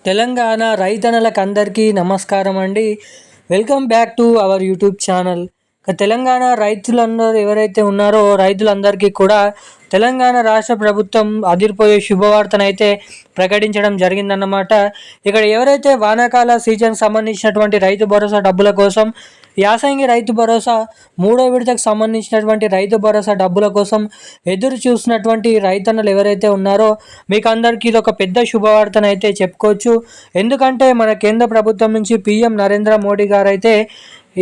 తెలంగాణ రైతన్నలకు అందరికీ నమస్కారం అండి. Welcome back to our YouTube channel. Telangana రైతులందరూ ఎవరైతే ఉన్నారో రైతులందరికీ కూడా తెలంగాణ రాష్ట్ర ప్రభుత్వం అదిరిపోయే శుభవార్తనైతే ప్రకటించడం జరిగిందన్నమాట. ఇక్కడ ఎవరైతే వానాకాల సీజన్ సంబంధించినటువంటి రైతు భరోసా డబ్బుల కోసం యాసంగి రైతు భరోసా మూడో విడతకు సంబంధించినటువంటి రైతు భరోసా డబ్బుల కోసం ఎదురు చూసినటువంటి రైతన్నలు ఎవరైతే ఉన్నారో మీకు అందరికీ ఇది ఒక పెద్ద శుభవార్తనైతే చెప్పుకోవచ్చు. ఎందుకంటే మన కేంద్ర ప్రభుత్వం నుంచి పీఎం నరేంద్ర మోడీ గారు అయితే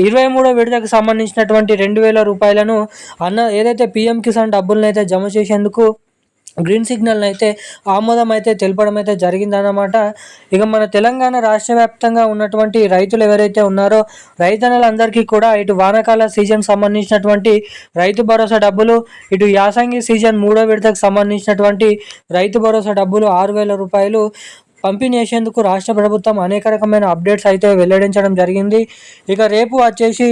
23వ విడతకు సంబంధించినటువంటి 2,000 రూపాయలను ఏదైతే పీఎం కిసాన్ డబ్బులను అయితే జమ చేసేందుకు గ్రీన్ సిగ్నల్ని అయితే ఆమోదం అయితే తెలపడం అయితే జరిగిందన్నమాట. ఇక మన తెలంగాణ రాష్ట్ర వ్యాప్తంగా ఉన్నటువంటి రైతులు ఎవరైతే ఉన్నారో రైతన్నలందరికీ కూడా ఇటు వానాకాల సీజన్ సంబంధించినటువంటి రైతు భరోసా డబ్బులు, ఇటు యాసంగి సీజన్ మూడో విడతకు సంబంధించినటువంటి రైతు భరోసా డబ్బులు 6,000 రూపాయలు పంపిణీ చేసేందుకు రాష్ట్ర ప్రభుత్వం అనేక రకమైన అప్డేట్స్ అయితే వెల్లడించడం జరిగింది. ఇక రేపు వచ్చేసి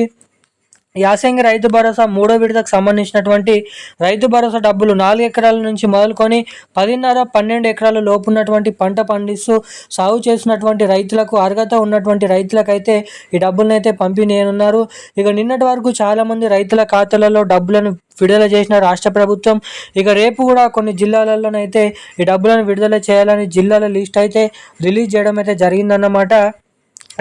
యాసంగి రైతు భరోసా మూడో విడతకు సంబంధించినటువంటి రైతు భరోసా డబ్బులు 4 ఎకరాల నుంచి మొదలుకొని 10.5, 12 ఎకరాల లోపు ఉన్నటువంటి పంట పండిస్తూ సాగు చేసినటువంటి రైతులకు, అర్హత ఉన్నటువంటి రైతులకైతే ఈ డబ్బులను అయితే పంపిణీ చేయనున్నారు. ఇక నిన్నటి వరకు చాలామంది రైతుల ఖాతాలలో డబ్బులను విడుదల చేసిన రాష్ట్ర ప్రభుత్వం ఇక రేపు కూడా కొన్ని జిల్లాలలోనైతే ఈ డబ్బులను విడుదల చేయాలని జిల్లాల లిస్ట్ అయితే రిలీజ్ చేయడం అయితే జరిగిందన్నమాట.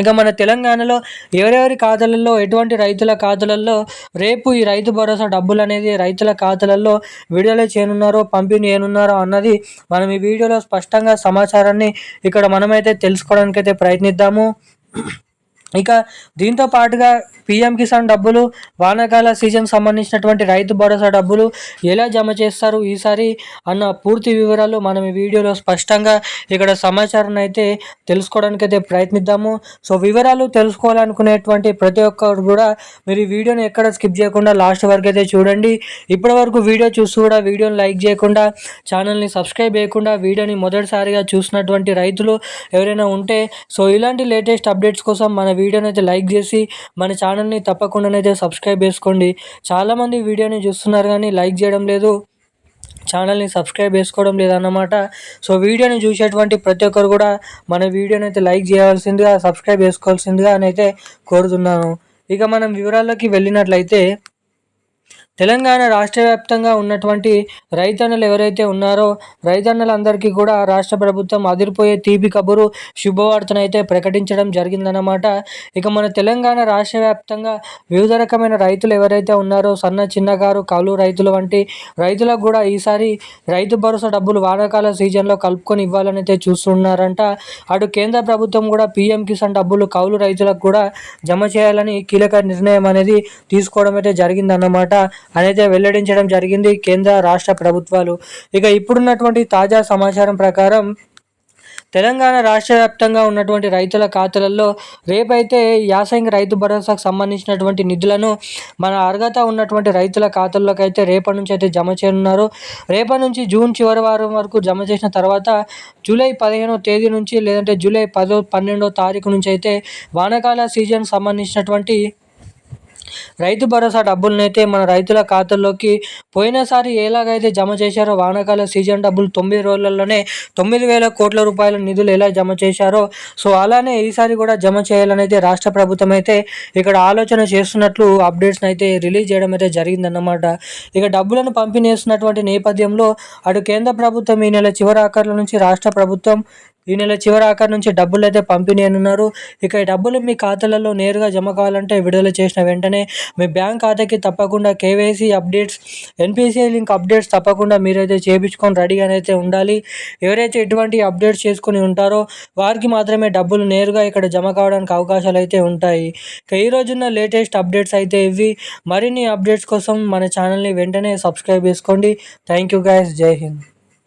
ఇక మన తెలంగాణలో ఎవరెవరి ఖాతాలలో, ఎటువంటి రైతుల ఖాతాలలో రేపు ఈ రైతు భరోసా డబ్బులు అనేది రైతుల ఖాతాలలో విడుదల చేయనున్నారో, పంపిణీ చేయనున్నారో అన్నది మనం ఈ వీడియోలో స్పష్టంగా సమాచారాన్ని ఇక్కడ మనమైతే తెలుసుకోవడానికైతే ప్రయత్నిద్దాము. ఇక దీంతో పాటుగా పీఎం కిసాన్ డబ్బులు, వానాకాల సీజన్ సంబంధించినటువంటి రైతు భరోసా డబ్బులు ఎలా జమ చేస్తారు ఈసారి అన్న పూర్తి వివరాలు మనం ఈ వీడియోలో స్పష్టంగా ఇక్కడ సమాచారాన్ని అయితే తెలుసుకోవడానికైతే ప్రయత్నిద్దాము. సో వివరాలు తెలుసుకోవాలనుకునేటువంటి ప్రతి ఒక్కరు కూడా మీరు ఈ వీడియోని ఎక్కడ స్కిప్ చేయకుండా లాస్ట్ వరకు అయితే చూడండి. ఇప్పటి వరకు వీడియో చూస్తూ కూడా వీడియోని లైక్ చేయకుండా, ఛానల్ని సబ్స్క్రైబ్ చేయకుండా వీడియోని మొదటిసారిగా చూసినటువంటి రైతులు ఎవరైనా ఉంటే సో ఇలాంటి లేటెస్ట్ అప్డేట్స్ కోసం మన వీడియోని అయితే లైక్ చేసి మన ఛానల్ని తప్పకుండానైతే సబ్స్క్రైబ్ చేసుకోండి. చాలామంది వీడియోని చూస్తున్నారు కానీ లైక్ చేయడం లేదు, ఛానల్ని సబ్స్క్రైబ్ చేసుకోవడం లేదన్నమాట. సో వీడియోని చూసేటువంటి ప్రతి ఒక్కరు కూడా మన వీడియోని అయితే లైక్ చేయాల్సిందిగా, సబ్స్క్రైబ్ చేసుకోవాల్సిందిగా అని అయితే కోరుతున్నాను. ఇక మనం వివరాల్లోకి వెళ్ళినట్లయితే తెలంగాణ రాష్ట్ర వ్యాప్తంగా ఉన్నటువంటి రైతన్నలు ఎవరైతే ఉన్నారో రైతన్నలందరికీ కూడా రాష్ట్ర ప్రభుత్వం అదిరిపోయే తీపి కబురు శుభవార్తనైతే ప్రకటించడం జరిగిందన్నమాట. ఇక మన తెలంగాణ రాష్ట్ర వ్యాప్తంగా వివిధ రకమైన రైతులు ఎవరైతే ఉన్నారో సన్న, చిన్నకారు, కౌలు రైతులు వంటి రైతులకు కూడా ఈసారి రైతు భరోసా డబ్బులు వానాకాల సీజన్లో కలుపుకొని ఇవ్వాలని అయితే చూస్తున్నారంట. అటు కేంద్ర ప్రభుత్వం కూడా పీఎం కిసాన్ డబ్బులు కౌలు రైతులకు కూడా జమ చేయాలని కీలక నిర్ణయం అనేది తీసుకోవడం అయితే జరిగిందన్నమాట అనేది వెల్లడించడం జరిగింది కేంద్ర రాష్ట్ర ప్రభుత్వాలు. ఇక ఇప్పుడున్నటువంటి తాజా సమాచారం ప్రకారం తెలంగాణ రాష్ట్ర వ్యాప్తంగా ఉన్నటువంటి రైతుల ఖాతాలలో రేపైతే యాసంగి రైతు భరోసాకు సంబంధించినటువంటి నిధులను మన అర్హత ఉన్నటువంటి రైతుల ఖాతాల్లోకి అయితే రేపటి నుంచి అయితే జమ చేయనున్నారు. రేపటి నుంచి జూన్ చివరి వారం వరకు జమ చేసిన తర్వాత జూలై 15వ తేదీ నుంచి లేదంటే జూలై 10, 12వ తారీఖు నుంచి అయితే వానాకాల సీజన్ సంబంధించినటువంటి రైతు భరోసా డబ్బులను అయితే మన రైతుల ఖాతాల్లోకి పోయినసారి ఎలాగైతే జమ చేశారో వానాకాల సీజన్ డబ్బులు 9 రోజులలోనే 9,000 కోట్ల రూపాయల నిధులు ఎలా జమ చేశారో సో అలానే ఈసారి కూడా జమ చేయాలని అయితే రాష్ట్ర ప్రభుత్వం అయితే ఇక్కడ ఆలోచన చేస్తున్నట్లు అప్డేట్స్ని అయితే రిలీజ్ చేయడం అయితే జరిగిందన్నమాట. ఇక డబ్బులను పంపిణీ చేస్తున్నటువంటి నేపథ్యంలో అటు కేంద్ర ప్రభుత్వం ఈ నెల చివరి ఆఖరుల నుంచి రాష్ట్ర ప్రభుత్వం ఈ నెల చివరి ఆఖరి నుంచి డబ్బులు అయితే పంపిణీ అనున్నారు. ఇక ఈ డబ్బులు మీ ఖాతాలలో నేరుగా జమ కావాలంటే విడుదల చేసిన వెంటనే మీ బ్యాంక్ ఖాతాకి తప్పకుండా KYC updates, NPCI link updates తప్పకుండా మీరైతే చేయించుకొని రెడీగానే అయితే ఉండాలి. ఎవరైతే ఎటువంటి అప్డేట్స్ చేసుకుని ఉంటారో వారికి మాత్రమే డబ్బులు నేరుగా ఇక్కడ జమ కావడానికి అవకాశాలు అయితే ఉంటాయి. ఇక ఈ రోజున్న లేటెస్ట్ అప్డేట్స్ అయితే ఇవి. మరిన్ని అప్డేట్స్ కోసం మన ఛానల్ని వెంటనే సబ్స్క్రైబ్ చేసుకోండి. థ్యాంక్ యూ గైస్, జై హింద్.